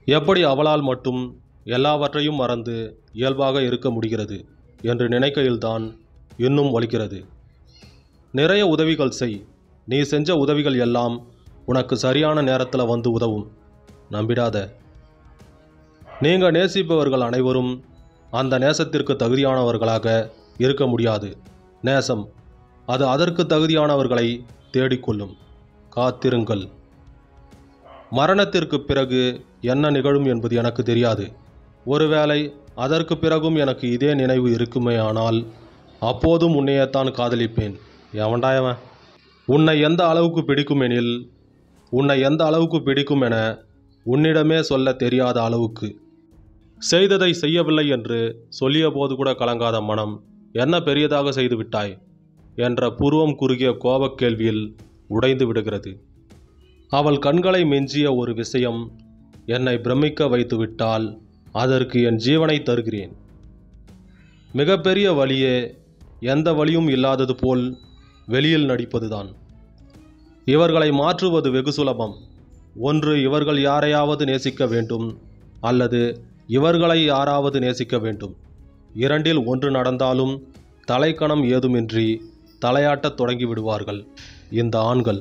எப்படி அவளால் மட்டும் எல்லாவற்றையும் மறந்து இயல்பாக இருக்க முடிகிறது என்று நினைக்கையில்தான் இன்னும் வலிக்கிறது. நிறைய உதவிகள் செய். நீ செஞ்ச உதவிகள் எல்லாம் உனக்கு சரியான நேரத்தில் வந்து உதவும். நம்பிடாத. நீங்கள் நேசிப்பவர்கள் அனைவரும் அந்த நேசத்திற்கு தகுதியானவர்களாக இருக்க முடியாது. நேசம் அது அதற்கு தகுதியானவர்களை தேடிக்கொள்ளும். காத்திருங்கள். மரணத்திற்கு பிறகு என்ன நிகழும் என்பது எனக்கு தெரியாது. ஒருவேளை அதற்கு பிறகும் எனக்கு இதே நினைவு இருக்குமேயானால் அப்போதும் உன்னையத்தான் காதலிப்பேன். எவன்டாயவன்? உன்னை எந்த அளவுக்கு பிடிக்கும் என உன்னிடமே சொல்ல தெரியாத அளவுக்கு. செய்ததை செய்யவில்லை என்று சொல்லிய போது கூட கலங்காத மனம் என்ன பெரியதாக செய்து விட்டாய் என்ற புருவம் குறுகிய கோபக் கேள்வியில் உடைந்து விடுகிறது. அவள் கண்களை மிஞ்சிய ஒரு விஷயம் என்னை பிரமிக்க வைத்து விட்டால் அதற்கு என் ஜீவனை தருகிறேன். மிகப்பெரிய வழியே எந்த வழியும் இல்லாதது போல் வெளியில் நடிப்பதுதான். இவர்களை மாற்றுவது வெகு சுலபம். ஒன்று இவர்கள் யாரையாவது நேசிக்க வேண்டும், அல்லது இவர்களை யாராவது நேசிக்க வேண்டும். இரண்டில் ஒன்று நடந்தாலும் தலைக்கணம் ஏதுமின்றி தலையாட்டத் தொடங்கி விடுவார்கள் இந்த ஆண்கள்.